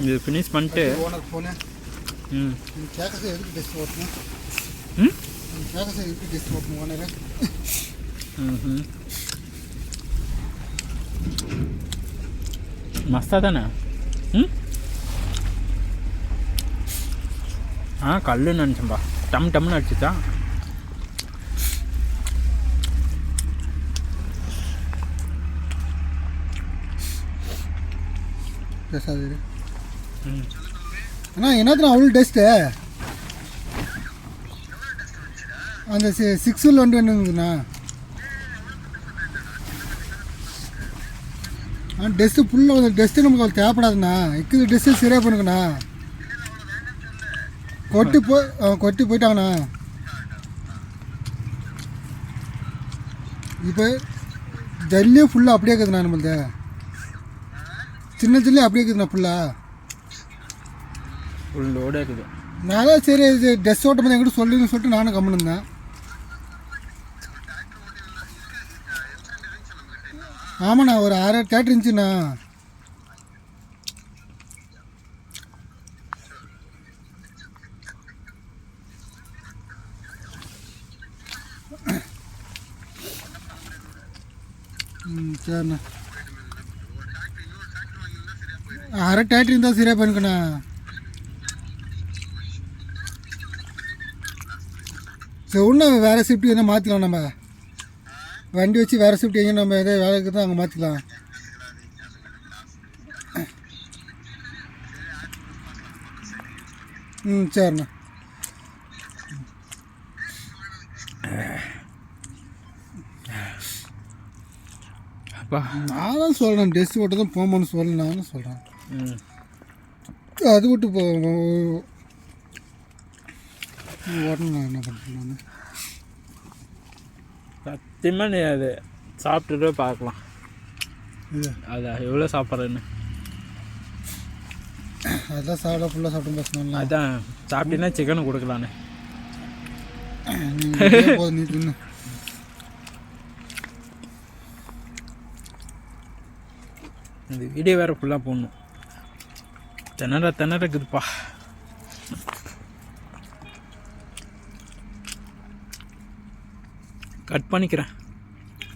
இது ஃபினிஷ் பண்ணிட்டு owner phone கேட்க எதுக்கு டெஸ்ட் ஓட்டணும் கேட்க எதுக்கு டெஸ்ட் ஓட்டணும் ஓனரு மஸ்தா தானே கல்லுன்னு நினச்சேன்பா டம்னு அடிச்சுச்சா பேசாது அண்ணா என்னத்துல அவ்வளோ டெஸ்ட்டு அந்த 6 வந்துங்கண்ணா டெஸ்ட்டு ஃபுல்லாக வந்து டெஸ்ட்டு நமக்கு அவ்வளோ தேவைப்படாதுண்ணா இருக்குது டெஸ்ட்டு சரியாக பண்ணுங்கண்ணா கொட்டி போயிட்டாங்கண்ணா இப்போ ஜல்லியும் ஃபுல்லாக அப்படியே இருக்குதுண்ணா நம்மளது சின்ன ஜல்லி அப்படியே இருக்குதுண்ணா ஃபுல்லோடு இருக்குது நான் தான் சரி இது டெஸ்ட் ஓட்டும் போது எங்கிட்ட சொல்லிட்டு நானும் கம்முன்னு இருந்தேன் ஆமாண்ணா ஒரு 6 தேட்டர் இருந்துச்சுண்ணா சரிண்ணா 6 தேட்டர் இருந்தால் சரியாக பண்ணிக்கண்ணா சரி ஒன்றும் வேறு ஷிஃப்ட் எதுனா மாற்றிக்கலாம் நம்ம வண்டி வச்சு வேறு ஷிஃப்ட் எங்கே நம்ம எதாவது வேலை இருக்குது அங்கே மாற்றிக்கலாம் சரிண்ணா அப்பா நான் தான் சொல்கிறேன் டெஸ்ட் ஓட்ட தான் போகணும்னு சொல்லி நான் தான் சொல்கிறேன் அது விட்டு ஓட்டணும் நான் என்ன பண்ணுறேன் நான் சத்தியமாக நீ அது சாப்பிட்டுட்டு பார்க்கலாம் அதான் எவ்வளோ சாப்பிட்றேன்னு அதெல்லாம் சாப்பிட ஃபுல்லாக சாப்பிட்டு பேசணும் அதான் சாப்பிட்டீங்கன்னா சிக்கனை கொடுக்கலான்னு போதும் நீ தின்னு இந்த வீடியோ வேறு ஃபுல்லாக போடணும் திணறக்குதுப்பா கட் பண்ணிக்கிறேன்